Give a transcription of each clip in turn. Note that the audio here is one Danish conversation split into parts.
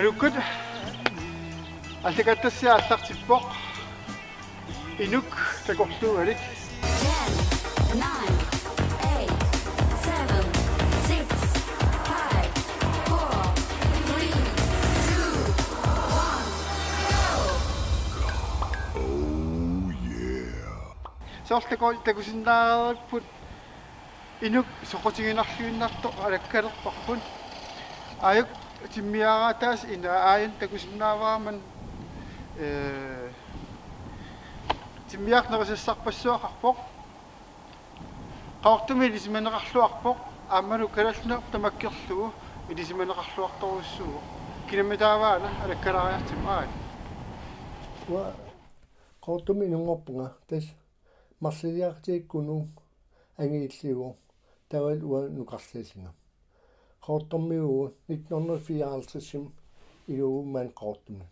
Alukut altakatassia allartippoq inuk takortualik 10, 9, 8, 7, 6, 5, 4, 3, 2, 1, go! Oh yeah. Sortako takusinnaarput inuk soqotiginarluinnarto alakkalerparpun ayuk timmiaraataas ina aayan takusinnaavaaman timmiarnerissarpassuaqarpoq qaortumi ilisimaneqarluarpoq aammalu kalalluner tamakkirlugu ilisimaneqarluartorussuu kilometeravaana alakkalariartim aai wa qaortumi nungorpunga tas marsiliartiikkunu angiilligu tawal wa nuqarlisinga qaortormiugu 1954 ilugu man qaortumi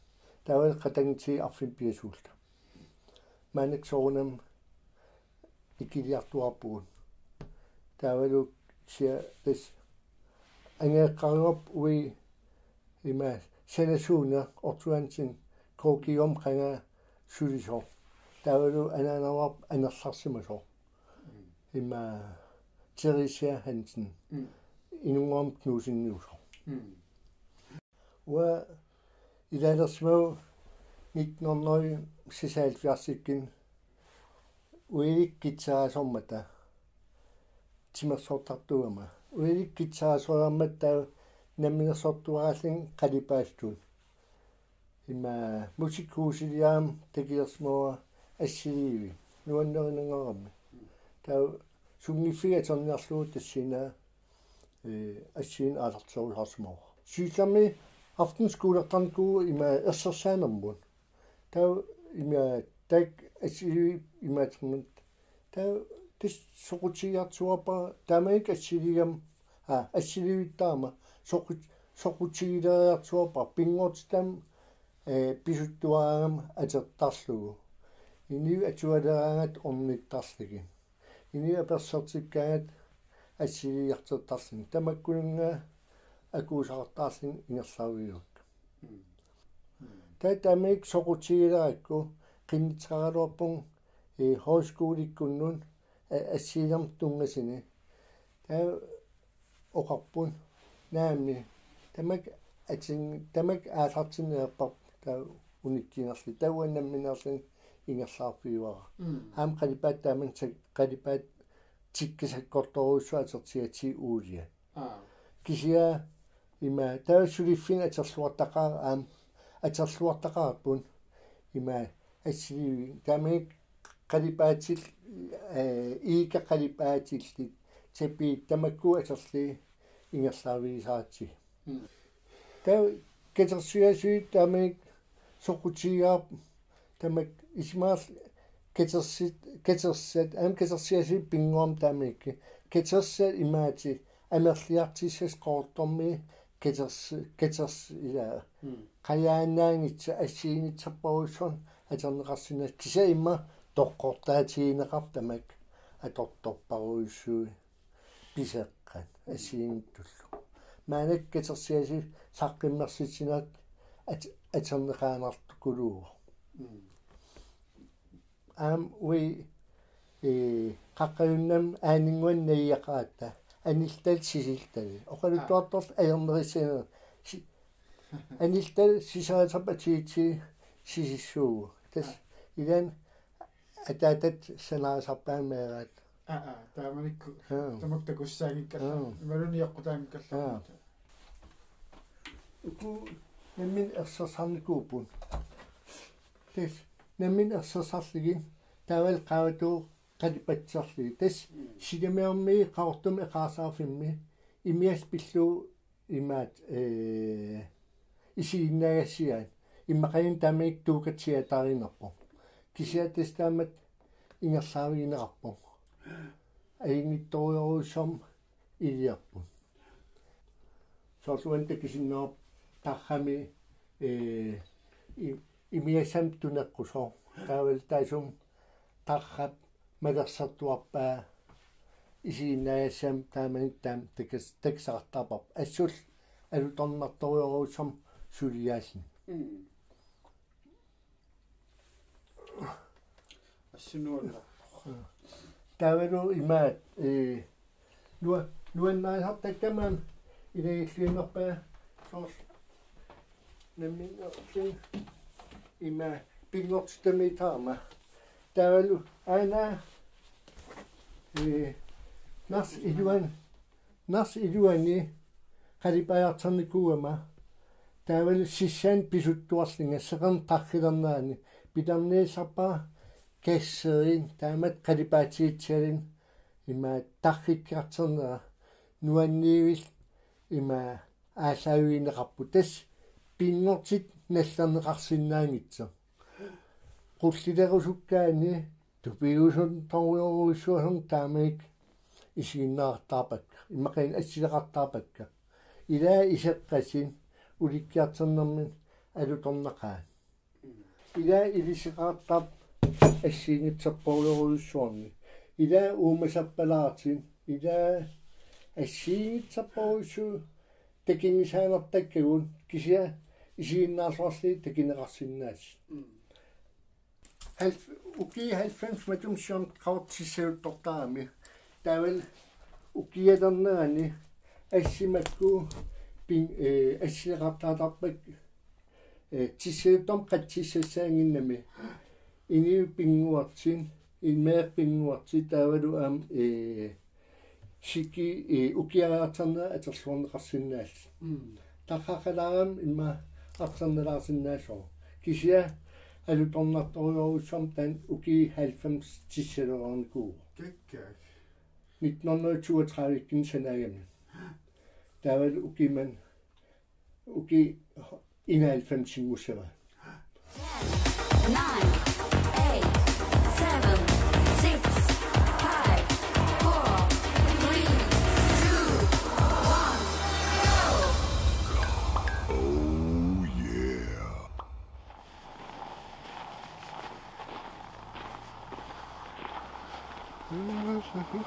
tawal qatangiti arfin piasuulta manik soorunam ikiliartuarpugun tawalu sia tas angeeqqarup ui ima senasuuna ortuansin kokiom qanga suliso tawalu ananawap anerlarsimaso ima Teresa Hansen inungom knusinniuso wa ilaalersmau 1976 uilik gitarasormata timersortartuama uilik gitarasormata namminersortuarallin qalipaastun ima musikkuusiliaam takilersmua assiliivi nuannerinangerammi tau sungifigatorniarlugu tassina assin alarteruharsmo sylami aftenskolertanku ima ersersaanermun tau ima tak assili imatermut tau tis soqutiartuapa tamaik assiligam assilivittaama soqutigileриartuapa pinngortitam pisuttuaangam atertarlugu ini atualeraangat ornittarligi ini apersertikkaat assiliartertarlin tamakkununga akuusaqartaarlin ingerlaaviuak tatamik soqutigilerakku qinnitaralorpun højskoolikkunnun assilam tungasini ta oqarpun naamni tamak aallartineerpar ta unikkinerli tauannamminerlin ingerlaarfiuara aam qalipaat taaman qalipaat tikkisakkortoruussua atertigati uulia kisia ima taassuliffin aterluartaqaar aam aterluartaqaarpun ima assilivi taamik qalipaatil iika qalipaatillit tapi tamakku aterli ingerlaavisaatsi ta ketersiasui taamik soqutigaap tamak ismaar ketersat am ketersiasi pingoom taamik ketersat imaati amerliartissas qoortormi keters ila qayaannaangitsa assiinitserparusson aterneqarsinat kisa imma toqqortaatigineqar tamak atortorparuussui piseqqan assiinittullu maanak ketersiasi saqqimmersitinak aterneqaanartukuluugu aam ui qaqqalunnam aaninguan naiyaqaatta aniltal sisiltali oqaluttuartorl ajernerissina aniltal sisaasapatiiti sisissuugu tas ilan ataatat sanaasarpaammeeraat taamanikku tamaktakussaagikkallu imaluniaqqutaangikkallu uku nammin ersersarnikuupun tas nammin ersersarligi taawal qaavatuu qalipatserligi tas silamiarmi qaortumi eqaasaarfimmi imias pillu imaat isiinnaagassiaan immaqanin taamik tuukatsiatarinerpo kisia tas taamat ingerlaavigineqarpo aingittoriuruussorm iliarpun sorluan takisinnerp tarrami imiasam tuneqqusor taawal taasum tarrat malersertuarpaa isiinnaagassam taamanik taam taksaqartarpap assul alutornartoriuruussam сулиасин ассинуалла тавелу имаат нуаннаасартаккамаан илэгиллиинерпаа соорс намминерсин има пингортстамитаама тавелу аана нас илуани қалипаяртерникуама тавелу сиссаан писуттуарлинга секерн тархилернаани питарнеесарпаа кэссерин таамат қалипаатиитсалин има тархиккартернера нуанниивил има аасаавиинеқарпу тас пингортит наллернеқарсинаангитсо qullilerusukkaani tupiusun torjuruissuasun taamik isiinnaartaapakka immaqin assileqartaapakka ilaa iseqqasin ulikkiarternermin alutornaqaan ilaa iliseqaartaap assiingitserporuissuarni ilaa uumasappalaartin ilaa assiingitserporuissu takingisaanertakkagun kisia isiinnaarsorli takineqarsinnaas uki 90 matumsion qauttisseuttortaami tavel ukialernaani assimakku ping assileqartaatarpak tisseuttom qatsissassaanginnami ini pinguartin inmeerpinguarti taavalu am siki ukiaartarna atersuorneqarsinnaas taqaqalaaram imma arternelaarsinnaasoo kisia alutornartoriurussam tan uki 90 tisselerornikuu kekkaak 1932 sanagami taval ukiman uki 91 singussava 9, 8, 7, 6, 5, 4, 3, 2, 1, go! Oh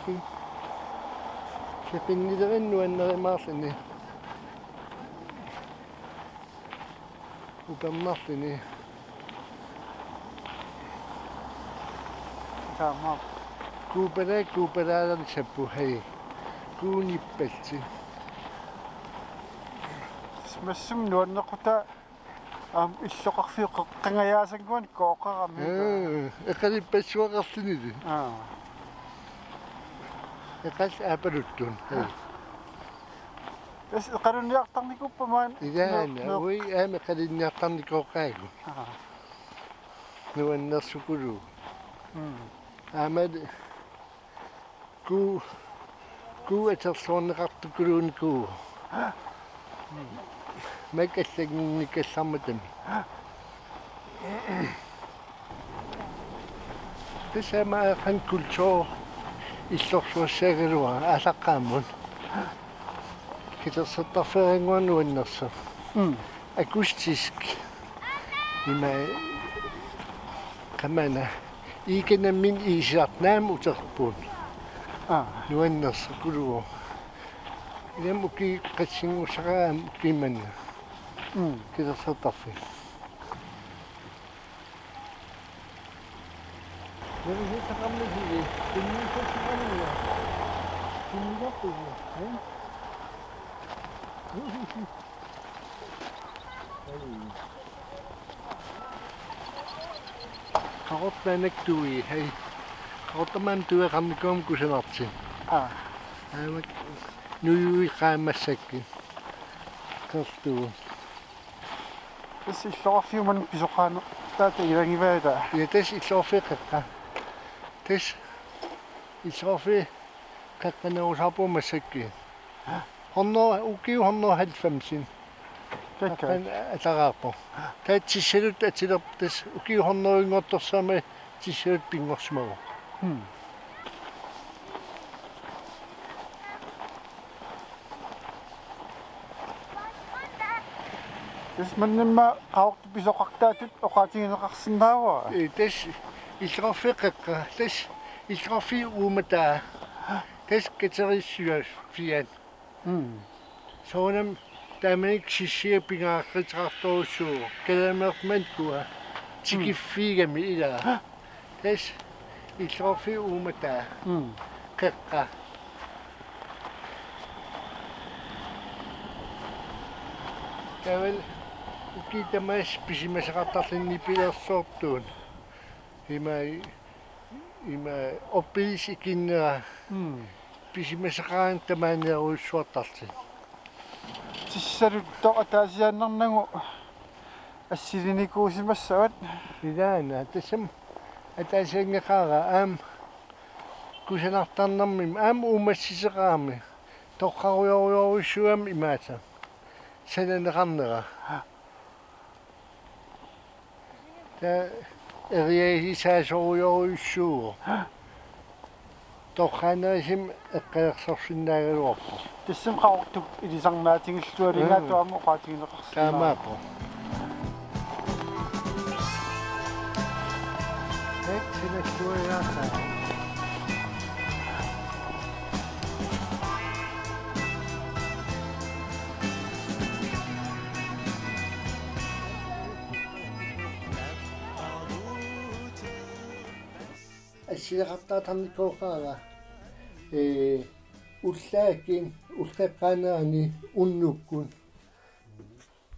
yeah. Kepinnilerennuanneremaarlini upermarlini taama kuupalaalan sappu hei kuunippalsi массум нуаннеқута иллоқарфиуққангаяасангуан кооқарами эқалиппассуақарлинили эқал аапалуттун хей эс қаруниартарникуппамаан игаана уи аама қалинниартарникооқаагу нуаннерсукулу аамад ку атерсуорнеқартуккулууникуу макаллагниккалларматами тесама хан культур иллорсуассаагалуа алаққааммун китерсаттарферингуаннуаннерсо акустиск има камана икенаммин иисаартнаам утерпуун нуаннерсо кулуо илам уки qatsiнгусараам киманна китерсаттарфи нэрэ сакамнэги тиннисаккануа тиннигаппугу қароттанак туи хей қароттаман туеқарникуам кусанартин аамак нуюи qaamassakki кэртуу эс иллоқарфиуман писоқаано таата илангиваата ятас иллорфеққаққа тас иллорфе қаққанаусарпумассакки хорно укиу хорно 90 кеккаак атараарпо таатсиссалут атилертас укиу хорноингорторсаама тиссалут пингорсимагу эс маннамма qaort писоқартаатут оқаатигинеқарсинаава тас иллорфеққаққа тас иллорфи уумата тас катериссуас фиан соонам Tamik sisipinga retractosu. Kelemertmentkua. Tikifigami ila. Tes itrofi umata. Kekka. Tawel kita mas pisimasakatarlinni pilersortuun. Ima oppilis ikinna pisimasakaan tamaneruussuartartin. Tissarutto ataasiannarnagu assilinikuusimassawat Ilaana tassam ataasianngaqaara kusanartarnarmim umassisaqaarmi toqqaruyoruyoruissuam imaata sananeqarnera ta eriahisaasoruyoruissuugo toqqaanerisim eqqalersorsinnaagaluorpo тассам qaortuk ilisarnaatingillualingaatuamu qaatigineqarsinaa taamaaqo sinassuayaasa ассилеқартаатарниккооқаага уллаакин уллеққаанаани уннуккун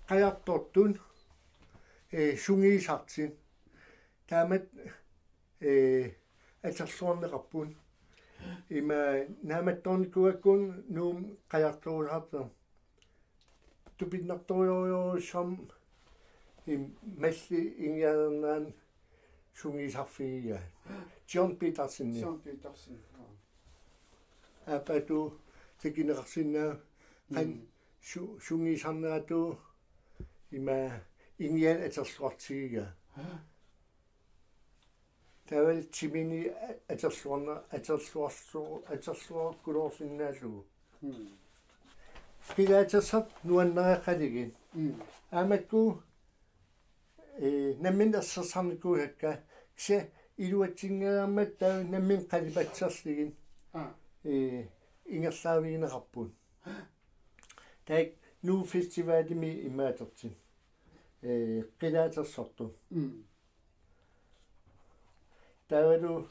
qajartortun sungiisartin taamat atersuarneqarpun ima naamattornikuakkun nuum qajartuularta tupinnertorioriorussam malli ingianernaan sungiisarfigia John Petersen апату текинеқарсинаа қан сунгисарнерату има ингиан атерлуартигига тавал тимини атерлуаркулоорсиннаасугу филаатассат нуаннеқалигин амакку намминерсерсарнику хакка ксе илуатсингеермат таа наммин қалипатсерлигин ингерлаавигинеқарпут таак нуу фестивалими имаатертин қилаатерсорту тавалу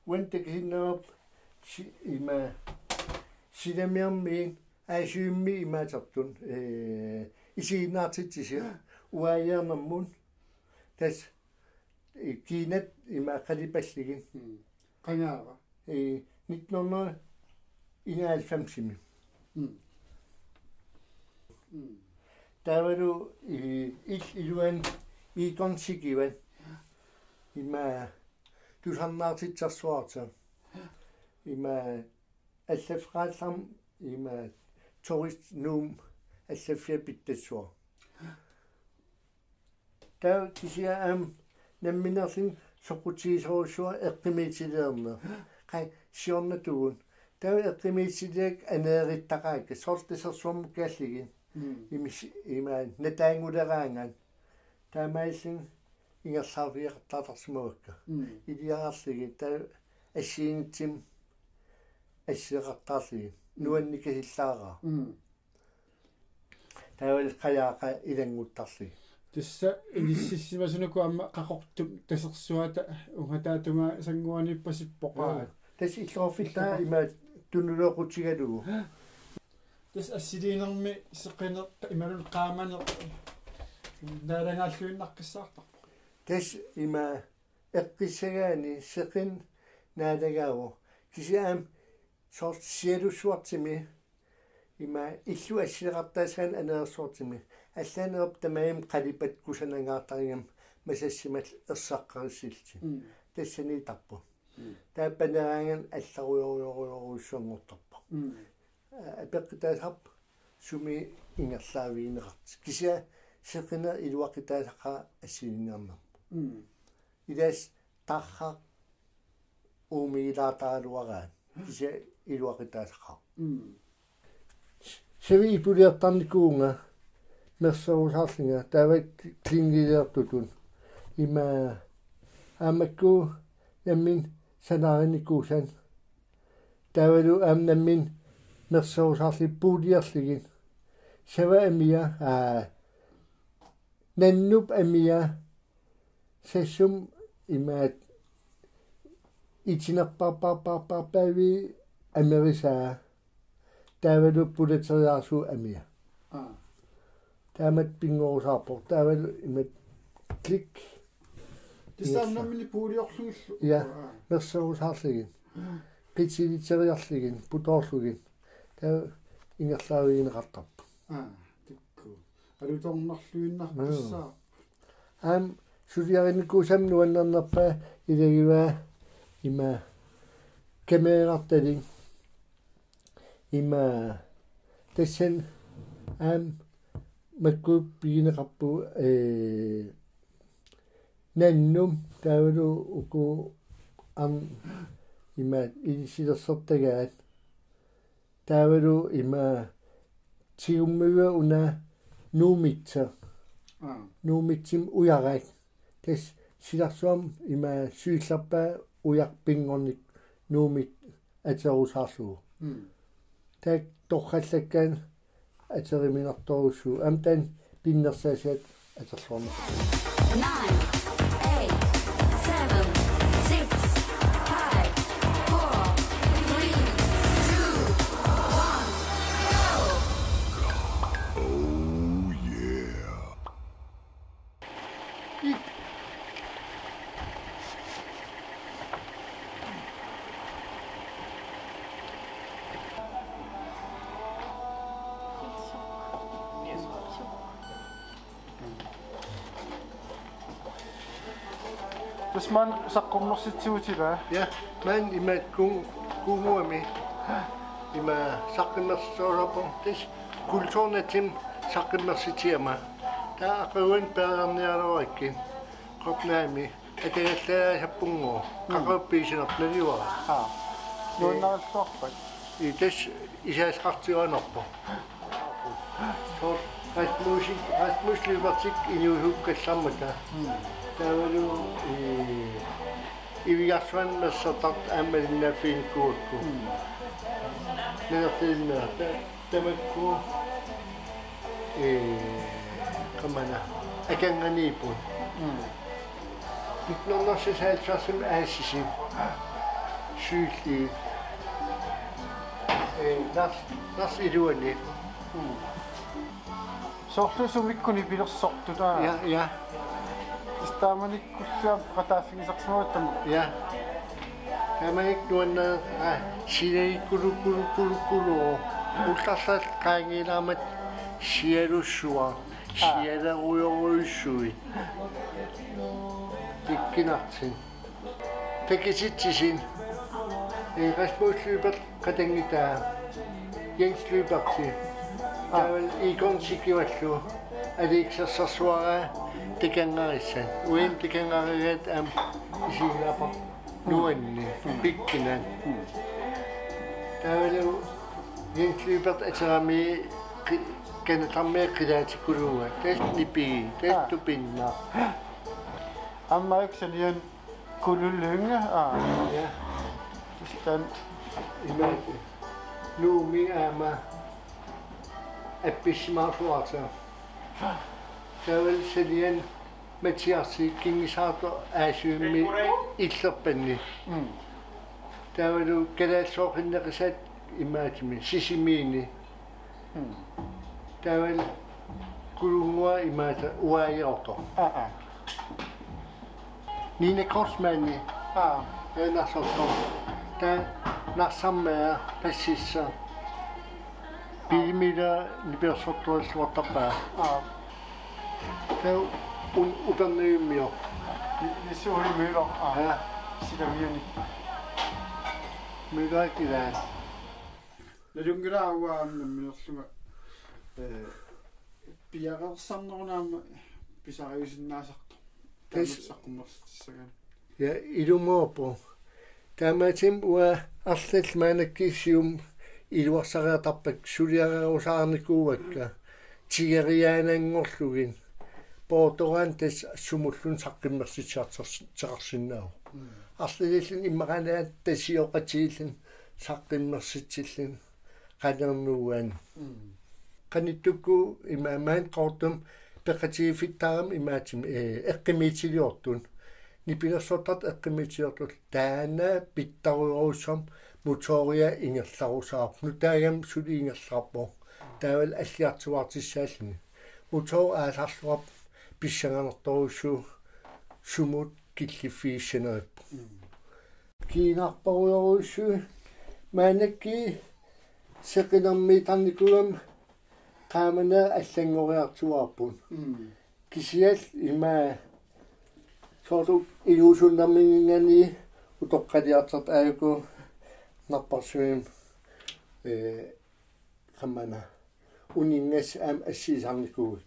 уантекисиннерап има синамиармиин аасиумми имаатертун исигиннаартитсиси уааяернэрмун тас кинат имаақалипаллигин qañaava 1991 тавалу илуан иконсикиван има тусарнаартитсарсуарта има аллафраалларм има турист нуум аллаффиапиттассуа таа кисиаам намминерсин соқутиисоруссуа эққимиитилеерна қай сиорнатугун таа эққимиитилеак анеериттақаакка сортисерсуарму кааллигин има натаангулераанган таамаисин ингерлаарфиақартаатарсимавакка илиарарлиги таа ассиинитсим ассиеқартаарлиги нуанникасиллаараа таавал қаяақа илангуттарлиги тасса илиссиссимасунуку амма qaqortup tasерсуата унгатаатунга сангуаниппасиппоқаа тас иллорфиллаа има тунулеоқутигалугу тас ассилиинерми сеқинеқ ималун qaamane наалагааллуиннаққиссаартар тас има эққиссагаани сеқин наалагаагу кисиаам сорт сиалуссуартими има иллу ассилеқартаасаан анеерсуартими аллаанеруп тамаим қалипат кусанангаартаригам масассимал ерсаққариссилти тассани тарпу тааппанераанган алларуйоруйоруйоруссуангортарпа апеққитаасарп суми ингерлаавиинеқарт кися сеқина илуақитаасаққа ассилингаарнар илаас тарха умилаатаалуараан кися илуақитаасаққа севи ипулиартарникуунга мерсерусаарлинга таавак клингилеертутун има амакку яммин санаариникуусан таавалу аамнаммин мерсерусаарлиппуулиарлигин Sava amia nannup amia sessum imaat itinarparparparparpavi amerisaa taavalu pulateriarsu amia taamat pingorusaarpo taavalu imat klik Tissaannamini puuliorlugillu. ja mersarusaarligin qitiliteriarligin putoorlugin taa ingerlaavigineqartarpu Tikku. Alutornarluinnar tissaa. Suliarinikkuusam nuannarnerpa ilagivaa ima kameerartalin ima tassan makkuup pigineqarpu nannum taavalu uku ima ilisilersertagaat taavalu ima tigummiva una nuumitsa nuumitsim ujarak tas silarsuam ima syyllarpa ujarpingornik nuumit aterusaarlugu tak torrallakkaan ateriminartorussu amtan pinnersaasat aterlorna 9, 8, 7, 6, 5, 4, 3, 2, 1, go! Oh yeah. Tasman saqqummersitsiutila. ja man imat kunguami ima saqqimmersorpo tas kulturnatim saqqimmersitiama taa aqawan paarniaroikkin qopnaami atagallaa sappungo qaqappiisinertnaliwa Nuannaralluarpat. tas isaasqartiuanerpo Rasmuslivertik inuhukkallarmata taavalu ivigarsuan mersertart aammalinnaaffiinkuukku nanertilnaa tamakku qamana akanganiipun mitnornersisaatsarsum aassisim syylli nas iluani Sorlusumikkuni pilersortutaa. ja Istamanikkulluam qataafigisarsumaattam. ja tamanik nuanna sinaikkulu ultarsat qaangiilaamat sialussua sialaruyoruissui tikkinartin takisitsisin Rasmuslyber qatangitaa Jens Lyberti taval ikonsikivallu aliiksersersuaraa tikangarissan uin tikangarigat isilaapa nuanni pikkinan taavalu Jens Lybert aterami kanatarmia qilaatikuluga tasnipigi tastupinna Ammaiksanien kululunga ja tistan imaati nuumi aama appissimaarsuarta taval salien Matiasi kingisaato aasuummi illerpanni taavalu kalaalsooqinneqisat imaatimi sisimiini taval kulungua imaata uaajarto Nina Korsmanni nassorto ta nassammaa passissa pilmila nipersortualluartarpaa ta uperniummio Nisuuri myylo. Silamiuni. mylakilaan Nalungilaaguaannamminerluga piaqersarnerunaama pisariusinnaasartu. Taamassaqqummерсtissagan. ja ilumuopo taamatim ua arlall maanakkisium iluarsariatarpak suliarerusaarnikuuakka tigeriaanangorlugin pootoran tas sumullun saqqimmersitsarteqarsinnau arlillin immaqanaat tasioqatiillin saqqimmersitsillin qalernuuan qanittukku imaamaan qortum peqatiifittaaram imaatim eqqimiitiliortun nipilersortat eqqimiitiliortut taana pittaruuruussam motoria ingerlarusaarp nutaagam suli ingerlarpo taaval alliartuartissaallini motor aalarluap pissanganertoruussu sumut killiffiissanerip kiinarparuyoruussu maanakki seqinermiitarnikulam qaamana allangoriartuarpun kisial ima sortu iluusunnermingingani utoqqaliartert aaku narparsuim qammana uningas am assiisarnikuut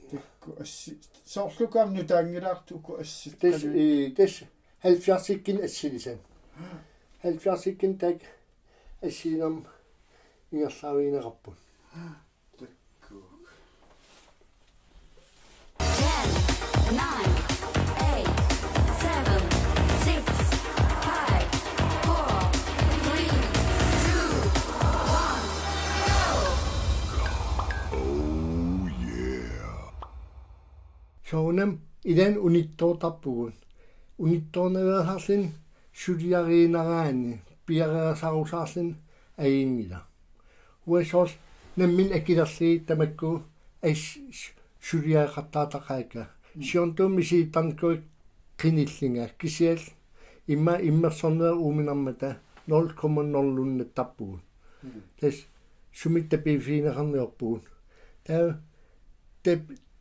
tikku assi soorlukam nutaangilaartu ku assi tes 70-ikkin assilisan 70-ikkin tak assiinam ingerlaaviinerarpun 10, 9, 8, 7, 6, 5, 4, 3, 2, 1, go! Oh yeah. sounam ilan unittoortarpugun unittoornageerharlin suliariinaraani piareersarusaarlin aingila uasos nammin akilerlii tamakku as suliaqattaataqaaka siontum isiittarnikuik qinillinga kisial immersornera uuminarmata 0,0 tappugun tas sumittapiifiinerarniorpugun taa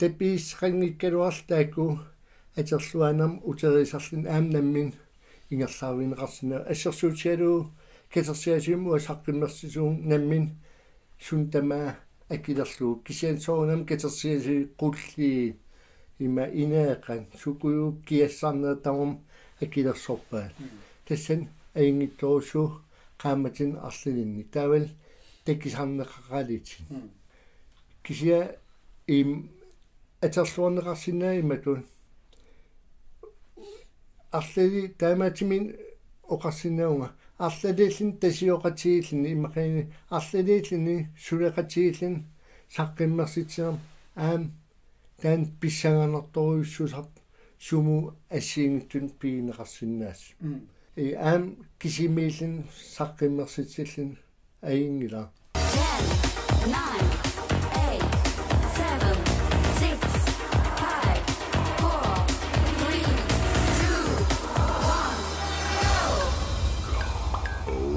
tapiisqangikkaluartaaku aterluanam uterisarlin aamnammin ingerlaaviineqarsina assersuutialu katersiasimu asaqqimerсисуун наммин сунтама акилерлуу кисиансоонам катерсиаси qulli има инеэкъан сукую киассарнера тамам акилерсорпаа тассан аингитторусу qaammatin арлилинни таавал таккисарнеққалитин кисия им атерлуорнеқарсинаа иматун арлили таамаатимин оқарсинаунга арлалииллин тасиоқатигиллини имақини арлалииллини сулеқатигиллин саққиммерситсинам аам таан писсаганерторуйуссусарт суму ассиингиттун пиинеқарсинаас аам кисимииллин саққиммерситсиллин аингила 10, 9, 8, 7, 6, 5, 4, 3, 2, 1, go! Oh yeah.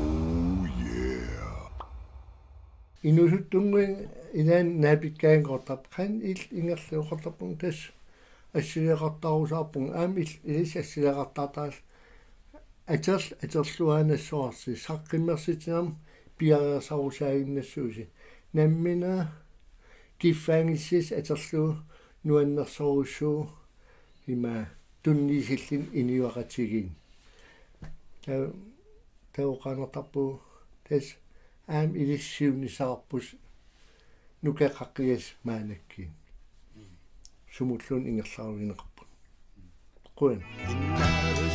инусуттунгуин илаан наапиккаангортап қан ил ингерлуоқартаппун тас ассилеқартарусаарпун аам илис ассилеқартаатаас атерлуаанассуарси саққиммерситинам пиареерсарусаагиннассууси наммина киффаангиссис атерлуу нуаннерсоруссуу има туннисиллин иниуақатигин таоқанертарпу тас аам илиссиунисаарпус нукеқаққиас маанакки сумуллун ингерлааругинеқарпут қуин Inna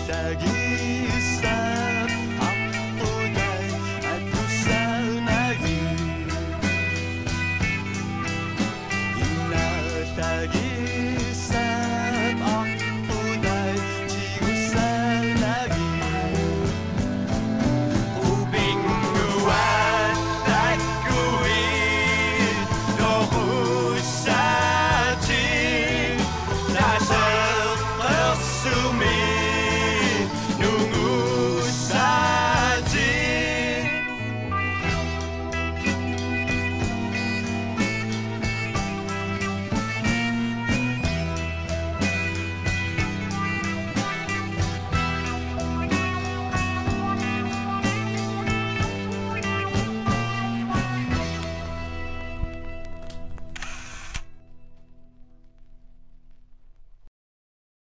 sagissa